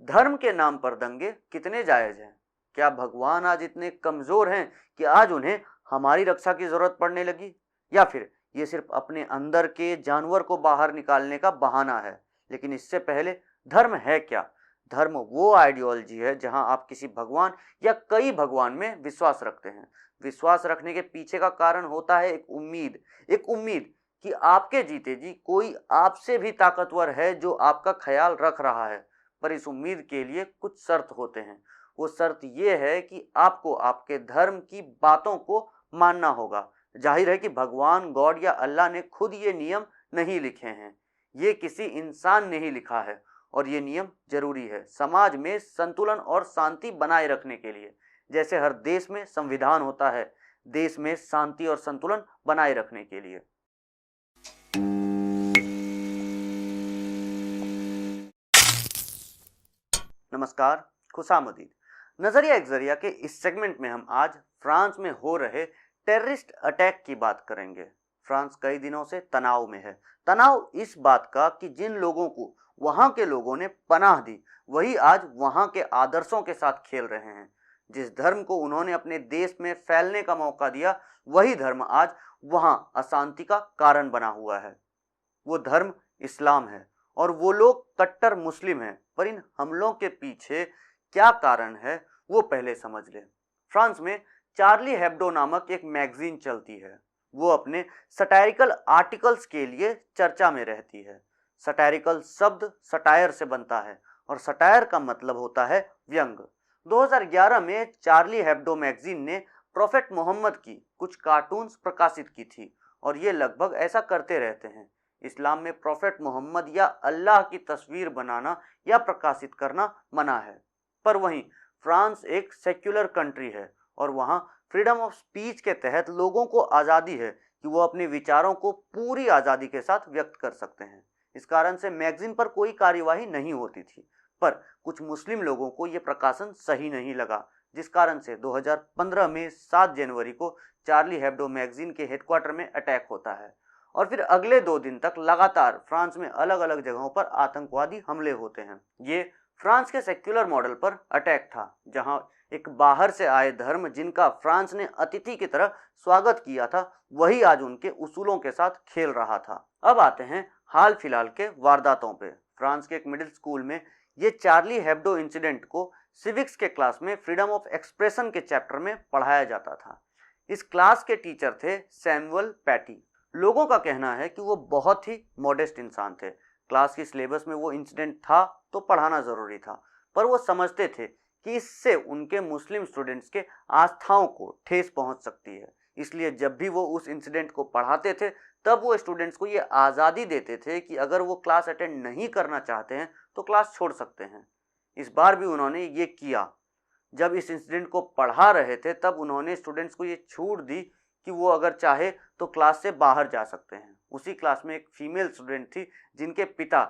धर्म के नाम पर दंगे कितने जायज हैं? क्या भगवान आज इतने कमजोर हैं कि आज उन्हें हमारी रक्षा की जरूरत पड़ने लगी? या फिर ये सिर्फ अपने अंदर के जानवर को बाहर निकालने का बहाना है? लेकिन इससे पहले, धर्म है क्या? धर्म वो आइडियोलॉजी है जहां आप किसी भगवान या कई भगवान में विश्वास रखते हैं। विश्वास रखने के पीछे का कारण होता है एक उम्मीद कि आपके जीते जी कोई आपसे भी ताकतवर है जो आपका ख्याल रख रहा है। पर इस उम्मीद के लिए कुछ शर्त होते हैं। वो शर्त ये है कि आपको आपके धर्म की बातों को मानना होगा। जाहिर है कि भगवान, गॉड या अल्लाह ने खुद ये नियम नहीं लिखे हैं, ये किसी इंसान ने ही लिखा है। और ये नियम जरूरी है समाज में संतुलन और शांति बनाए रखने के लिए। जैसे हर देश में संविधान होता है, देश में शांति और संतुलन बनाए रखने के लिए। नमस्कार, खुशामदीद। नजरिया एक जरिया के इस सेगमेंट में हम आज फ्रांस में हो रहे टेररिस्ट अटैक की बात करेंगे। फ्रांस कई दिनों से तनाव में है। तनाव इस बात का कि जिन लोगों को वहां के लोगों ने पनाह दी, वही आज वहां के आदर्शों के साथ खेल रहे हैं। जिस धर्म को उन्होंने अपने देश में फैलने का मौका दिया, वही धर्म आज वहां अशांति का कारण बना हुआ है। वो धर्म इस्लाम है और वो लोग कट्टर मुस्लिम हैं। पर इन हमलों के पीछे क्या कारण है, वो पहले समझ लें। फ्रांस में चार्ली हेब्डो नामक एक मैगजीन चलती है। वो अपने सटायरिकल आर्टिकल्स के लिए चर्चा में रहती है। सटायरिकल शब्द सटायर से बनता है और सटायर का मतलब होता है व्यंग। 2011 में चार्ली हेब्डो मैगजीन ने प्रोफेट मोहम्मद की कुछ कार्टून्स प्रकाशित की थी और ये लगभग ऐसा करते रहते हैं। इस्लाम में प्रोफेट मोहम्मद या अल्लाह की तस्वीर बनाना या प्रकाशित करना मना है। पर वहीं फ्रांस एक सेक्युलर कंट्री है और वहां फ्रीडम ऑफ स्पीच के तहत लोगों को आज़ादी है कि वो अपने विचारों को पूरी आज़ादी के साथ व्यक्त कर सकते हैं। इस कारण से मैगजीन पर कोई कार्यवाही नहीं होती थी। पर कुछ मुस्लिम लोगों को यह प्रकाशन सही नहीं लगा, जिस कारण से 2015 में 7 जनवरी को चार्ली हेब्डो मैगजीन के हेडक्वार्टर में अटैक होता है। और फिर अगले 2 दिन तक लगातार फ्रांस में अलग अलग जगहों पर आतंकवादी हमले होते हैं। ये फ्रांस के सेक्युलर मॉडल पर अटैक था, जहां एक बाहर से आए धर्म जिनका फ्रांस ने अतिथि की तरह स्वागत किया था, वही आज उनके उसूलों के साथ खेल रहा था। अब आते हैं हाल फिलहाल के वारदातों पे। फ्रांस के एक मिडिल स्कूल में ये चार्ली हेब्डो इंसिडेंट को सिविक्स के क्लास में फ्रीडम ऑफ एक्सप्रेशन के चैप्टर में पढ़ाया जाता था। इस क्लास के टीचर थे सैमुअल पैटी। लोगों का कहना है कि वो बहुत ही मॉडेस्ट इंसान थे। क्लास की सिलेबस में वो इंसिडेंट था तो पढ़ाना ज़रूरी था, पर वो समझते थे कि इससे उनके मुस्लिम स्टूडेंट्स के आस्थाओं को ठेस पहुंच सकती है। इसलिए जब भी वो उस इंसिडेंट को पढ़ाते थे, तब वो स्टूडेंट्स को ये आज़ादी देते थे कि अगर वो क्लास अटेंड नहीं करना चाहते हैं तो क्लास छोड़ सकते हैं। इस बार भी उन्होंने ये किया। जब इस इंसिडेंट को पढ़ा रहे थे, तब उन्होंने स्टूडेंट्स को ये छूट दी कि वो अगर चाहे तो क्लास से बाहर जा सकते हैं। उसी क्लास में एक फीमेल स्टूडेंट थी जिनके पिता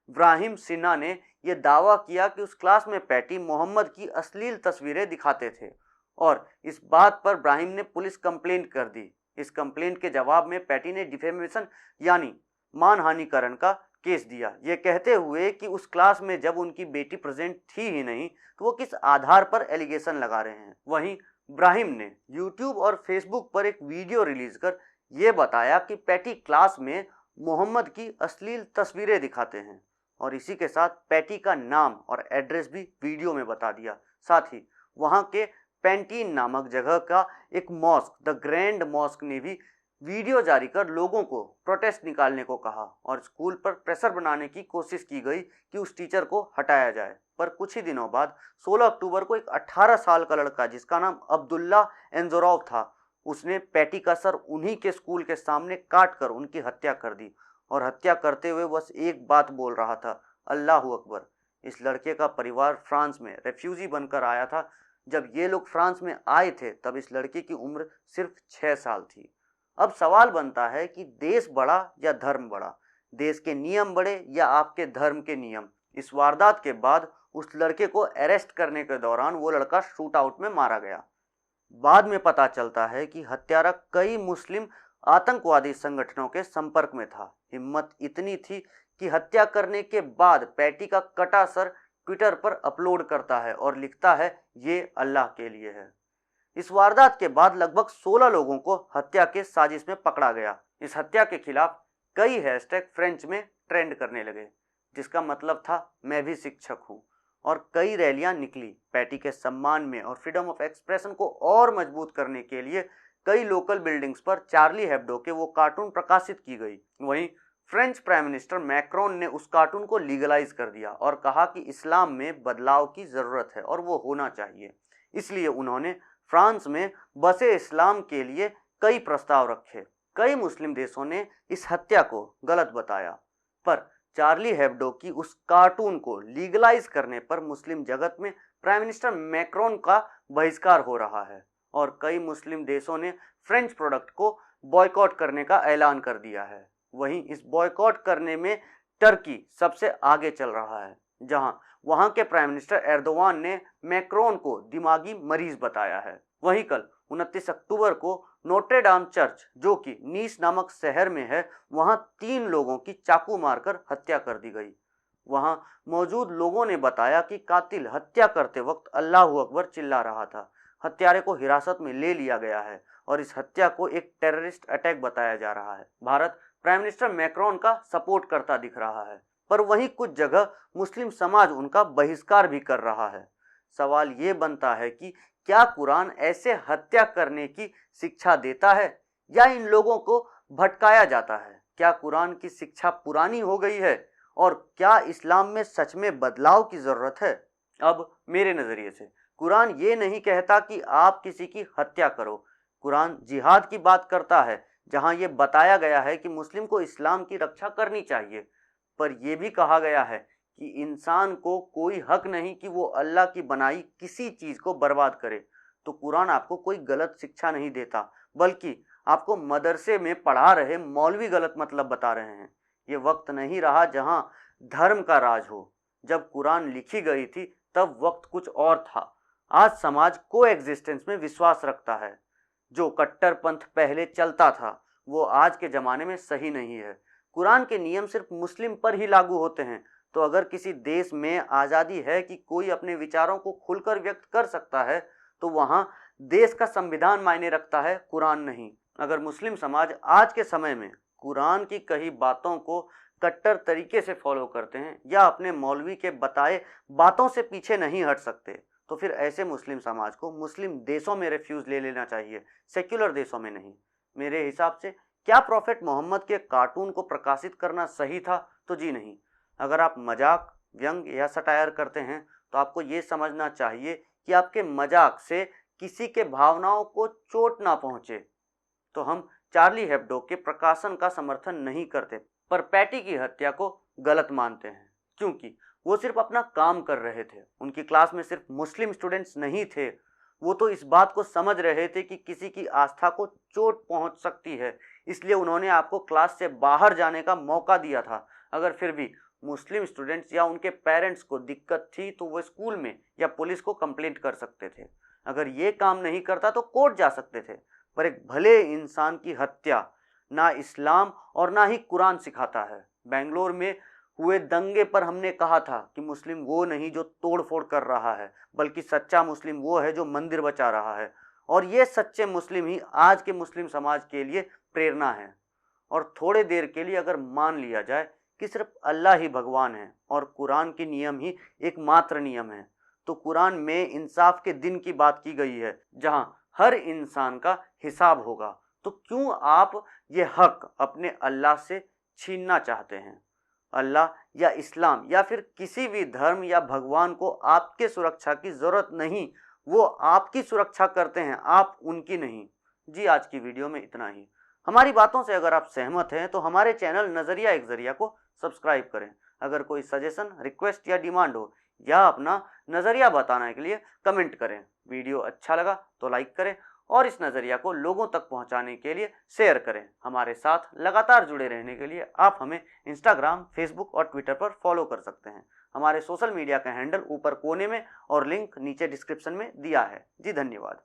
इब्राहिम सिन्हा ने यह दावा किया कि उस क्लास में पैटी मोहम्मद की अश्लील तस्वीरें दिखाते थे और इस बात पर इब्राहिम ने पुलिस कंप्लेंट कर दी। इस कंप्लेंट के जवाब में पैटी ने डिफेमेशन यानी मानहानिकरण का केस दिया, ये कहते हुए कि उस क्लास में जब उनकी बेटी प्रेजेंट थी ही नहीं तो वो किस आधार पर एलिगेशन लगा रहे हैं। वहीं इब्राहिम ने यूट्यूब और फेसबुक पर एक वीडियो रिलीज कर यह बताया कि पैटी क्लास में मोहम्मद की अश्लील तस्वीरें दिखाते हैं और इसी के साथ पैटी का नाम और एड्रेस भी वीडियो में बता दिया। साथ ही वहां के पेंटीन नामक जगह का एक मॉस्क, द ग्रैंड मॉस्क, ने भी वीडियो जारी कर लोगों को प्रोटेस्ट निकालने को कहा और स्कूल पर प्रेशर बनाने की कोशिश की गई कि उस टीचर को हटाया जाए। पर कुछ ही दिनों बाद 16 अक्टूबर को एक 18 साल का लड़का जिसका नाम अब्दुल्ला एंजोरॉव था, उसने पैटी का सर उन्हीं के स्कूल के सामने काट कर उनकी हत्या कर दी और हत्या करते हुए बस एक बात बोल रहा था, अल्लाहू अकबर। इस लड़के का परिवार फ्रांस में रेफ्यूजी बनकर आया था। जब ये लोग फ्रांस में आए थे तब इस लड़के की उम्र सिर्फ 6 साल थी। अब सवाल बनता है कि देश बड़ा या धर्म बड़ा, देश के नियम बड़े या आपके धर्म के नियम। इस वारदात के बाद उस लड़के को अरेस्ट करने के दौरान वो लड़का शूट आउट में मारा गया। बाद में पता चलता है कि हत्यारा कई मुस्लिम आतंकवादी संगठनों के संपर्क में था। हिम्मत इतनी थी कि हत्या करने के बाद पैटी का कटा सर ट्विटर पर अपलोड करता है और लिखता है ये अल्लाह के लिए है। इस वारदात के बाद लगभग 16 लोगों को हत्या के साजिश में पकड़ा गया। इस हत्या के खिलाफ कई हैशटैग फ्रेंच में ट्रेंड करने लगे, जिसका मतलब था मैं भी शिक्षक हूं, और कई रैलियां निकली। पैटी के सम्मान में और फ्रीडम ऑफ एक्सप्रेशन को और मजबूत करने के लिए कई लोकल बिल्डिंग्स पर चार्ली हेब्डो के वो कार्टून प्रकाशित की गई। वहीं फ्रेंच प्राइम मिनिस्टर मैक्रोन ने उस कार्टून को लीगलाइज कर दिया और कहा कि इस्लाम में बदलाव की जरूरत है और वो होना चाहिए। इसलिए उन्होंने फ्रांस में बसे इस्लाम के लिए कई प्रस्ताव रखे। कई मुस्लिम देशों ने इस हत्या को गलत बताया, पर चार्ली हेब्डो की उस कार्टून को लीगलाइज करने पर मुस्लिम जगत में प्राइम मिनिस्टर मैक्रोन का बहिष्कार हो रहा है और कई मुस्लिम देशों ने फ्रेंच प्रोडक्ट को बॉयकॉट करने का ऐलान कर दिया है। वहीं इस बॉयकॉट करने में टर्की सबसे आगे चल रहा है, जहां वहां के प्राइम मिनिस्टर एर्दोवान ने मैक्रोन को दिमागी मरीज बताया है। वहीं कल 29 अक्टूबर को नोट्रे डाम चर्च, जो कि नीस नामक शहर में है, वहां 3 लोगों की चाकू मारकर हत्या कर दी गई। वहां मौजूद लोगों ने बताया कि कातिल हत्या करते वक्त अल्लाहू अकबर चिल्ला रहा था। हत्यारे को हिरासत में ले लिया गया है और इस हत्या को एक टेररिस्ट अटैक बताया जा रहा है। भारत प्राइम मिनिस्टर मैक्रोन का सपोर्ट करता दिख रहा है, पर वहीं कुछ जगह मुस्लिम समाज उनका बहिष्कार भी कर रहा है। सवाल ये बनता है कि क्या कुरान ऐसे हत्या करने की शिक्षा देता है या इन लोगों को भटकाया जाता है? क्या कुरान की शिक्षा पुरानी हो गई है और क्या इस्लाम में सच में बदलाव की जरूरत है? अब मेरे नजरिए से कुरान ये नहीं कहता कि आप किसी की हत्या करो। कुरान जिहाद की बात करता है, जहां ये बताया गया है कि मुस्लिम को इस्लाम की रक्षा करनी चाहिए, पर यह भी कहा गया है कि इंसान को कोई हक नहीं कि वो अल्लाह की बनाई किसी चीज को बर्बाद करे। तो कुरान आपको कोई गलत शिक्षा नहीं देता, बल्कि आपको मदरसे में पढ़ा रहे मौलवी गलत मतलब बता रहे हैं। ये वक्त नहीं रहा जहां धर्म का राज हो। जब कुरान लिखी गई थी तब वक्त कुछ और था। आज समाज को एग्जिस्टेंस में विश्वास रखता है। जो कट्टरपंथ पहले चलता था वो आज के जमाने में सही नहीं है। कुरान के नियम सिर्फ मुस्लिम पर ही लागू होते हैं। तो अगर किसी देश में आज़ादी है कि कोई अपने विचारों को खुलकर व्यक्त कर सकता है, तो वहाँ देश का संविधान मायने रखता है, कुरान नहीं। अगर मुस्लिम समाज आज के समय में कुरान की कही बातों को कट्टर तरीके से फॉलो करते हैं या अपने मौलवी के बताए बातों से पीछे नहीं हट सकते, तो फिर ऐसे मुस्लिम समाज को मुस्लिम देशों में रेफ्यूज ले लेना चाहिए, सेक्युलर देशों में नहीं। मेरे हिसाब से क्या प्रॉफेट मोहम्मद के कार्टून को प्रकाशित करना सही था? तो जी नहीं। अगर आप मजाक, व्यंग या सटायर करते हैं तो आपको ये समझना चाहिए कि आपके मजाक से किसी के भावनाओं को चोट ना पहुंचे। तो हम चार्ली हेब्डो के प्रकाशन का समर्थन नहीं करते, पर पैटी की हत्या को गलत मानते हैं, क्योंकि वो सिर्फ अपना काम कर रहे थे। उनकी क्लास में सिर्फ मुस्लिम स्टूडेंट्स नहीं थे, वो तो इस बात को समझ रहे थे कि किसी की आस्था को चोट पहुंच सकती है, इसलिए उन्होंने आपको क्लास से बाहर जाने का मौका दिया था। अगर फिर भी मुस्लिम स्टूडेंट्स या उनके पेरेंट्स को दिक्कत थी तो वो स्कूल में या पुलिस को कंप्लेंट कर सकते थे। अगर ये काम नहीं करता तो कोर्ट जा सकते थे। पर एक भले इंसान की हत्या ना इस्लाम और ना ही कुरान सिखाता है। बेंगलोर में हुए दंगे पर हमने कहा था कि मुस्लिम वो नहीं जो तोड़ फोड़ कर रहा है, बल्कि सच्चा मुस्लिम वो है जो मंदिर बचा रहा है। और ये सच्चे मुस्लिम ही आज के मुस्लिम समाज के लिए प्रेरणा है। और थोड़े देर के लिए अगर मान लिया जाए कि सिर्फ अल्लाह ही भगवान है और कुरान की नियम ही एकमात्र नियम है, तो कुरान में इंसाफ के दिन की बात की गई है, जहां हर इंसान का हिसाब होगा। तो क्यों आप ये हक अपने अल्लाह से छीनना चाहते हैं? अल्लाह या इस्लाम या फिर किसी भी धर्म या भगवान को आपके सुरक्षा की जरूरत नहीं, वो आपकी सुरक्षा करते हैं, आप उनकी नहीं। जी, आज की वीडियो में इतना ही। हमारी बातों से अगर आप सहमत हैं तो हमारे चैनल नजरिया एक जरिया को सब्सक्राइब करें। अगर कोई सजेशन, रिक्वेस्ट या डिमांड हो या अपना नजरिया बताने के लिए कमेंट करें। वीडियो अच्छा लगा तो लाइक करें और इस नजरिया को लोगों तक पहुंचाने के लिए शेयर करें। हमारे साथ लगातार जुड़े रहने के लिए आप हमें इंस्टाग्राम, फेसबुक और ट्विटर पर फॉलो कर सकते हैं। हमारे सोशल मीडिया का हैंडल ऊपर कोने में और लिंक नीचे डिस्क्रिप्शन में दिया है। जी धन्यवाद।